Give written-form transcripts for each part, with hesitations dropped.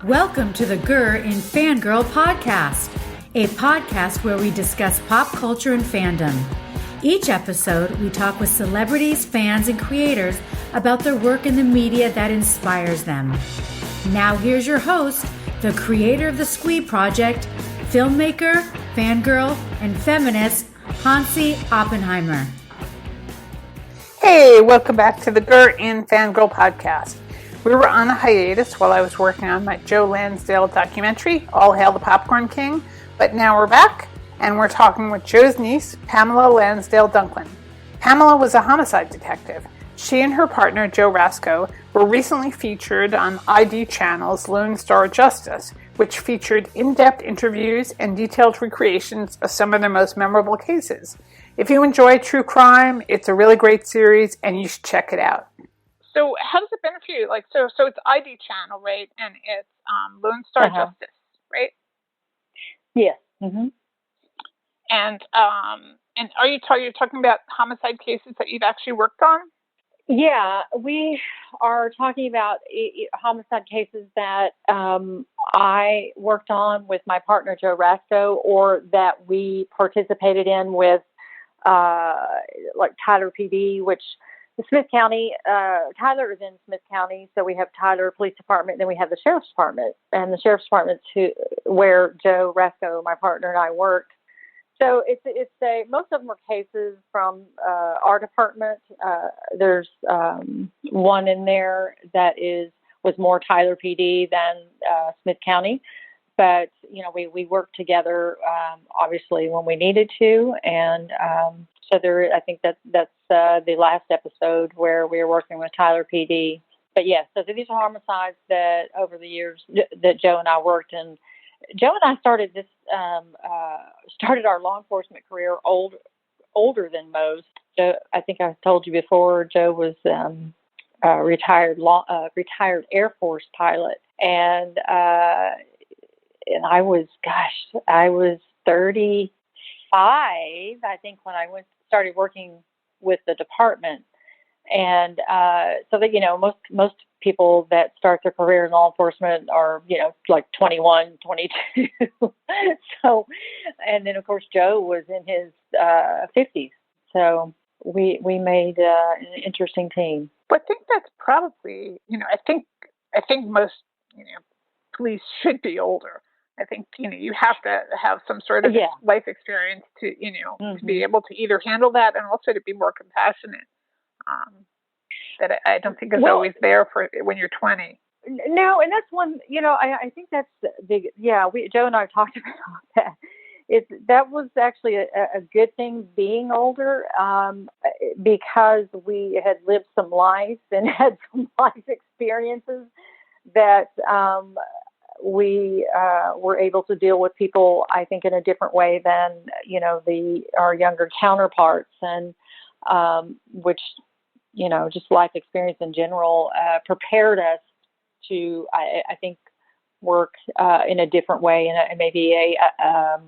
Welcome to the Gur in Fangirl podcast, a podcast where we discuss pop culture and fandom. Each episode, we talk with celebrities, fans, and creators about their work in the media that inspires them. Now here's your host, the creator of the Squee project, filmmaker, fangirl, and feminist, Hansi Oppenheimer. Hey, welcome back to the Gur in Fangirl podcast. We were on a hiatus while I was working on my Joe Lansdale documentary, All Hail the Popcorn King, but now we're back, and we're talking with Joe's niece, Pamela Lansdale Dunklin. Pamela was a homicide detective. She and her partner, Joe Rasco, were recently featured on ID Channel's Lone Star Justice, which featured in-depth interviews and detailed recreations of some of their most memorable cases. If you enjoy true crime, it's a really great series, and you should check it out. So how does it benefit you? So it's ID Channel, right? And it's Lone Star Justice, right? Yes. Mm-hmm. And are you're talking about homicide cases that you've actually worked on? Yeah, we are talking about homicide cases that I worked on with my partner Joe Rasco, or that we participated in with like Tyler PD, which the Smith County, Tyler is in Smith County, so we have Tyler Police Department, then we have the Sheriff's Department, and the Sheriff's Department where Joe Rasco, my partner, and I worked. So most of them are cases from our department. There's one in there that was more Tyler PD than Smith County, but we worked together obviously when we needed to, and so I think that's the last episode where we were working with Tyler PD. But yes, so these are homicides that over the years that Joe and I worked in. Joe and I started our law enforcement career older than most. I think I told you before, Joe was a retired Air Force pilot, and I was 35, I think, when I started working with the department. And so that, most people that start their career in law enforcement are, like 21, 22. So, and then of course Joe was in his 50s. So we made an interesting team. But I think that's probably, I think most, police should be older. I think, you have to have some sort of life experience to, mm-hmm. to be able to either handle that and also to be more compassionate. That I don't think is always there for when you're 20. No, and that's one, I think that's Joe and I talked about that. That was actually a good thing being older, because we had lived some life and had some life experiences that we were able to deal with people, I think, in a different way than, our younger counterparts, and which, just life experience in general prepared us to, I think, work in a different way, and maybe a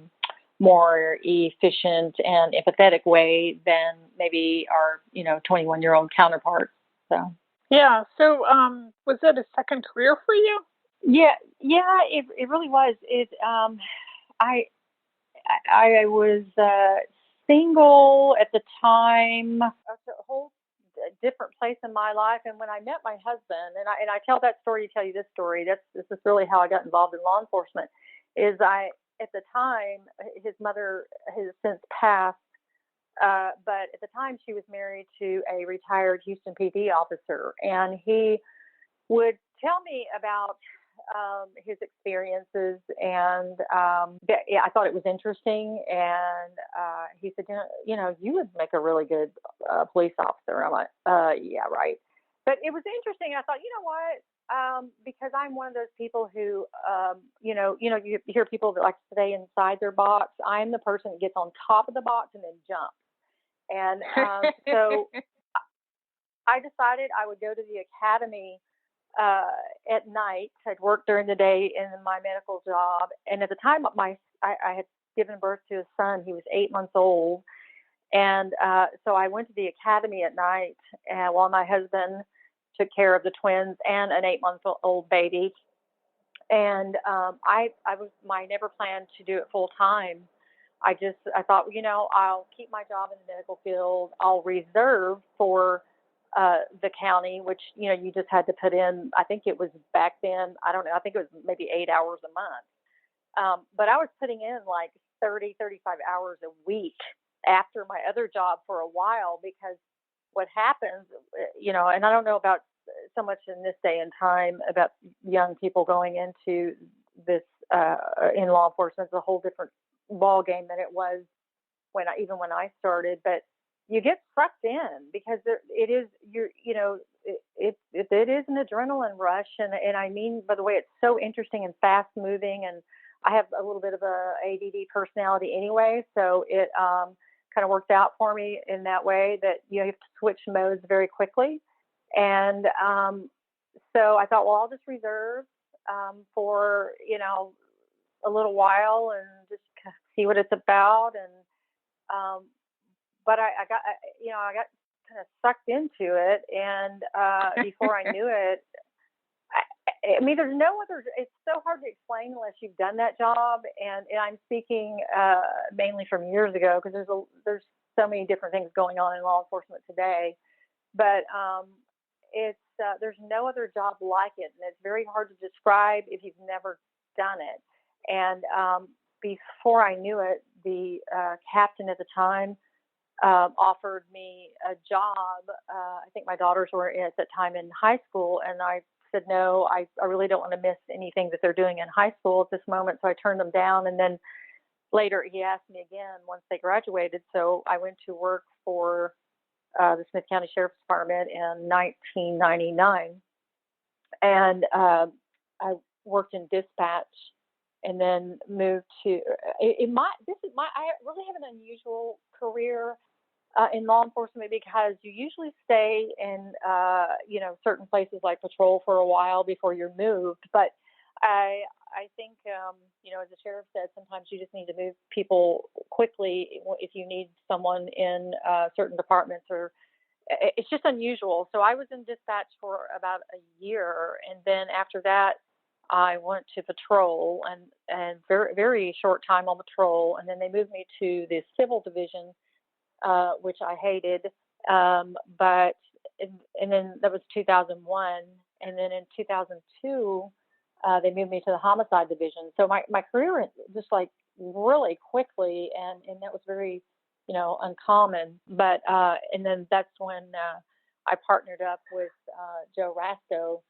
more efficient and empathetic way than maybe our 21-year-old counterparts. So yeah. So was that a second career for you? Yeah, it really was. I was single at the time. It's a whole different place in my life. And when I met my husband, and I tell that story to tell you this story. This is really how I got involved in law enforcement. At the time, his mother has since passed, but at the time she was married to a retired Houston PD officer, and he would tell me about his experiences, and I thought it was interesting. And he said, you would make a really good police officer. I'm like, yeah, right. But it was interesting. I thought, what? Because I'm one of those people who, you hear people that like to stay inside their box. I'm the person that gets on top of the box and then jumps. And so I decided I would go to the academy at night. I'd work during the day in my medical job, and at the time, I had given birth to a son. He was 8 months old, and so I went to the academy at night, while my husband took care of the twins and an 8-month-old baby. And I never planned to do it full time. I thought, I'll keep my job in the medical field. I'll reserve for the county, which, you just had to put in, I think it was back then, I don't know, I think it was maybe 8 hours a month. But I was putting in like 30, 35 hours a week after my other job for a while, because what happens, and I don't know about so much in this day and time about young people going into this in law enforcement. It's a whole different ball game than it was even when I started. But you get sucked in because it is it is an adrenaline rush, and I mean, by the way, it's so interesting and fast moving, and I have a little bit of a ADD personality anyway, so it kind of worked out for me in that way that you have to switch modes very quickly. And so I thought, well, I'll just reserve for a little while and just see what it's about. And but I got kind of sucked into it, and before I knew it, I mean, there's no other. It's so hard to explain unless you've done that job. And I'm speaking mainly from years ago, because there's so many different things going on in law enforcement today. But it's there's no other job like it, and it's very hard to describe if you've never done it. And before I knew it, the captain at the time offered me a job. I think my daughters were at that time in high school, and I said, no, I really don't want to miss anything that they're doing in high school at this moment. So I turned them down. And then later he asked me again once they graduated. So I went to work for the Smith County Sheriff's Department in 1999. And I worked in dispatch, and then moved to, I really have an unusual career in law enforcement, because you usually stay in, certain places like patrol for a while before you're moved. But I think, as the sheriff said, sometimes you just need to move people quickly if you need someone in certain departments, or it's just unusual. So I was in dispatch for about a year, and then after that, I went to patrol, and very, very short time on patrol, and then they moved me to the civil division, which I hated. And then that was 2001. And then in 2002, they moved me to the homicide division. So my career just like really quickly, and that was very, uncommon. But, and then that's when I partnered up with Joe Rasto,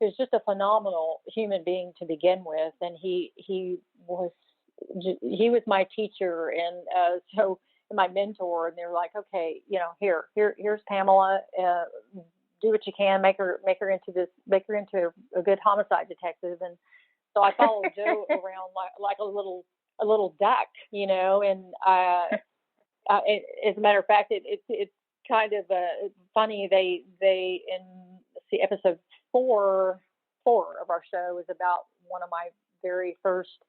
who's just a phenomenal human being to begin with. And he was my teacher. And so my mentor, and they're like, okay, here's Pamela, do what you can, make her into a good homicide detective. And so I followed Joe around like a little duck, and as a matter of fact, it's kind of funny. They in episode four of our show is about one of my very first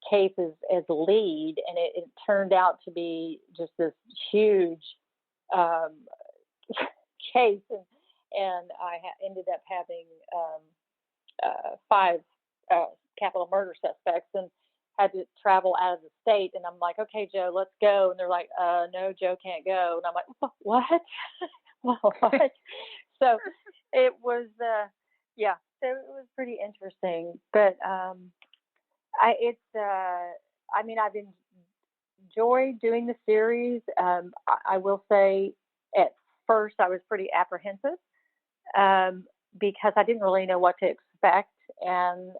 cases as lead, and it turned out to be just this huge case, and I ended up having 5 capital murder suspects, and had to travel out of the state. And I'm like, okay, Joe, let's go. And they're like, no, Joe can't go. And I'm like, what? Well, what? So it was, so it was pretty interesting. But I've enjoyed doing the series. I will say at first I was pretty apprehensive because I didn't really know what to expect. And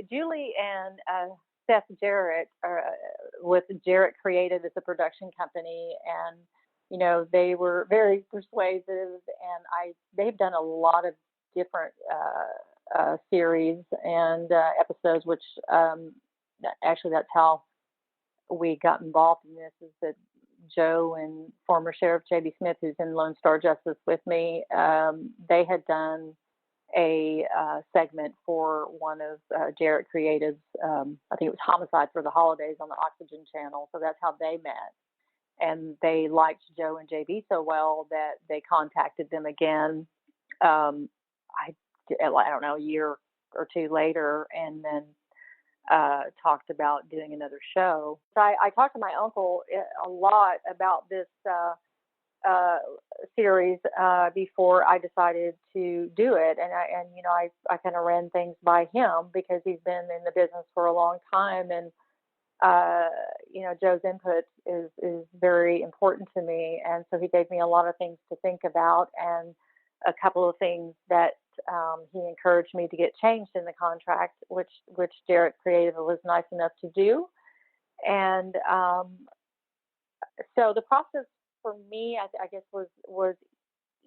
Julie and Seth Jarrett with Jarrett Creative as a production company, and they were very persuasive, and they've done a lot of different series and episodes, which actually that's how we got involved in this, is that Joe and former Sheriff J.B. Smith, who's in Lone Star Justice with me, they had done a segment for one of Jarrett Creative's, I think it was Homicide for the Holidays on the Oxygen channel. So that's how they met. And they liked Joe and JB so well that they contacted them again. I don't know, a year or two later, and then talked about doing another show. So I talked to my uncle a lot about this uh, series before I decided to do it, and I kind of ran things by him because he's been in the business for a long time, and Joe's input is very important to me, and so he gave me a lot of things to think about, and a couple of things that he encouraged me to get changed in the contract, which Derek Creative was nice enough to do. And so the process for me, I guess, was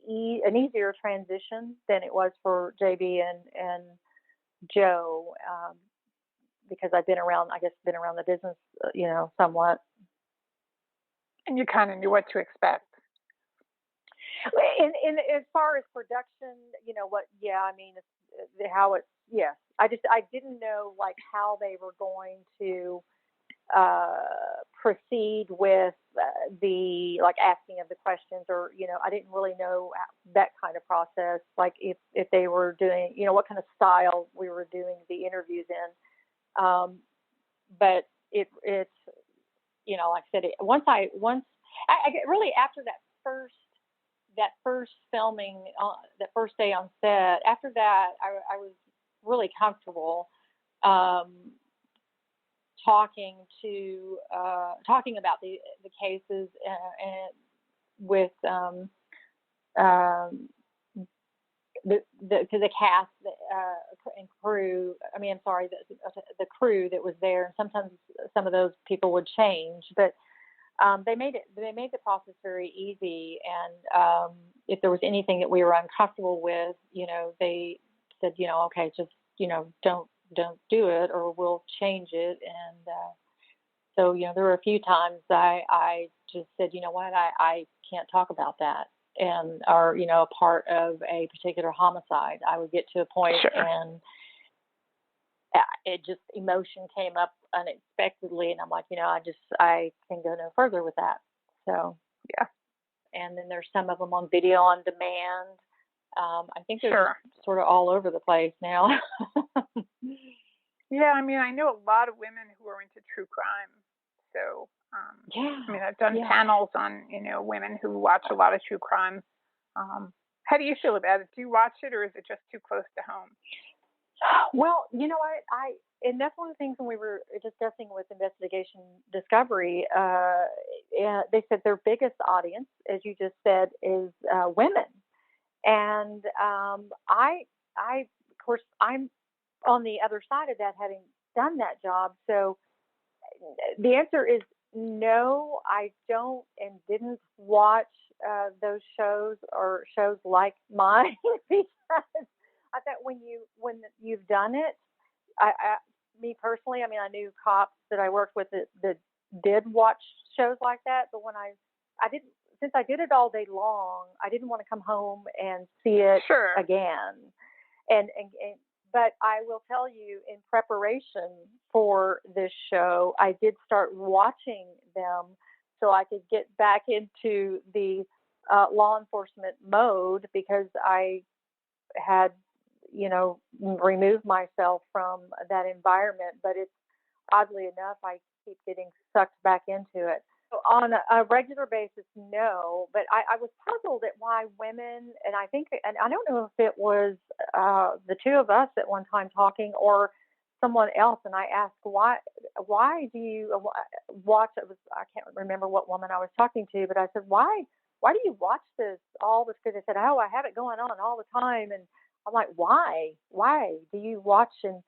an easier transition than it was for JB and Joe, because I've been around the business, somewhat. And you kind of knew what to expect. In as far as production, how it's, yes. I didn't know like how they were going to proceed with the like asking of the questions, or I didn't really know that kind of process, like if they were doing, what kind of style we were doing the interviews in. But it's like I said, once I really, after that first filming, that first day on set, after that I was really comfortable talking about the cases and with the cast and crew. The crew that was there. And sometimes some of those people would change, but they made the process very easy. And if there was anything that we were uncomfortable with, they said, okay, just don't do it, or we'll change it. And so there were a few times I just said, you know what, I can't talk about that, and or a part of a particular homicide. I would get to a point, sure. And it just, emotion came up unexpectedly, and I'm like, I can go no further with that. So yeah. And then there's some of them on video on demand. I think they're sure. sort of all over the place now. Yeah, I know a lot of women who are into true crime. So, yeah. I've done panels on, women who watch a lot of true crime. How do you feel about it? Do you watch it, or is it just too close to home? Well, and that's one of the things when we were discussing with Investigation Discovery, they said their biggest audience, as you just said, is women. And of course, I'm on the other side of that, having done that job. So the answer is no, I don't and didn't watch those shows or shows like mine because I thought when you've done it, me personally, I knew cops that I worked with that did watch shows like that, but when I didn't, since I did it all day long, I didn't want to come home and see it sure. again. But I will tell you, in preparation for this show, I did start watching them so I could get back into the law enforcement mode, because I had, removed myself from that environment. But it's, oddly enough, I keep getting sucked back into it. So on a regular basis, no, but I was puzzled at why women, and I don't know if it was the two of us at one time talking or someone else, and I asked, why do you watch, I can't remember what woman I was talking to, but I said, why do you watch this, all this? Because they said, oh, I have it going on all the time. And I'm like, why do you watch? And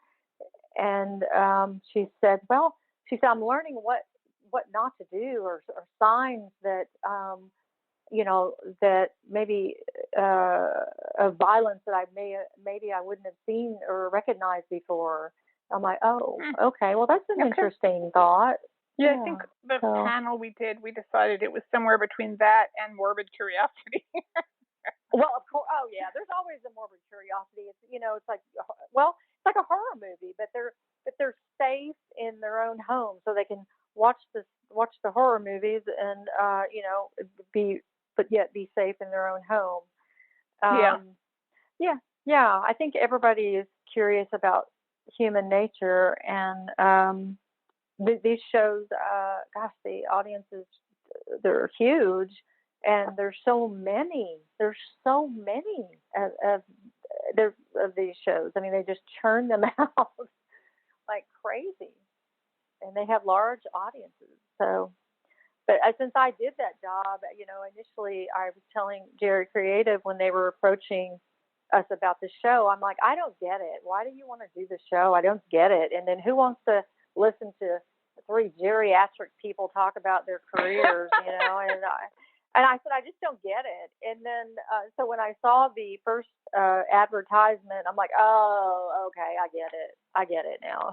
she said, I'm learning what not to do, or signs that, that maybe of violence that maybe I wouldn't have seen or recognized before. I'm like, oh, okay. Well, that's an interesting thought. Yeah, I think the panel we did, we decided it was somewhere between that and morbid curiosity. Well, of course. Oh, yeah. There's always a morbid curiosity. It's, it's like, it's like a horror movie, but they're safe in their own home, so they can watch the horror movies and but yet be safe in their own home. Yeah. Yeah, I think everybody is curious about human nature, and these shows, gosh, the audiences, they're huge, and there's so many. There's so many of these shows. I mean, they just churn them out like crazy, and they have large audiences. So, but since I did that job, initially I was telling Jerry Creative when they were approaching us about the show, I'm like, I don't get it. Why do you want to do the show? I don't get it. And then who wants to listen to three geriatric people talk about their careers, and I said, I just don't get it. And then, so when I saw the first advertisement, I'm like, oh, okay, I get it now.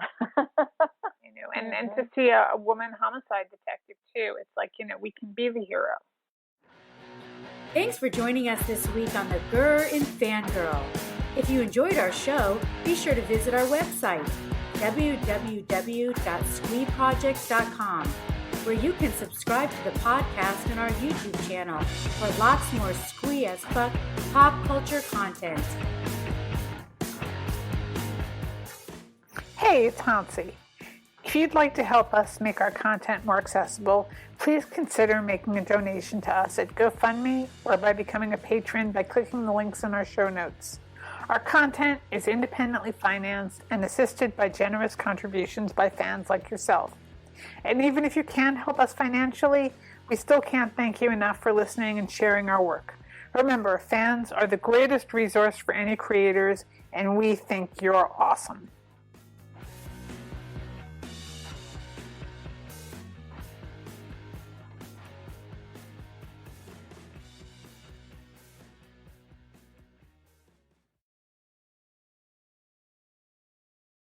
And to see a woman homicide detective too, it's like, we can be the hero. Thanks for joining us this week on the Grr in Fangirl. If you enjoyed our show, be sure to visit our website, www.squeeproject.com, where you can subscribe to the podcast and our YouTube channel for lots more Squee as fuck pop culture content. Hey, it's Hansi. If you'd like to help us make our content more accessible, please consider making a donation to us at GoFundMe or by becoming a patron by clicking the links in our show notes. Our content is independently financed and assisted by generous contributions by fans like yourself. And even if you can't help us financially, we still can't thank you enough for listening and sharing our work. Remember, fans are the greatest resource for any creators, and we think you're awesome.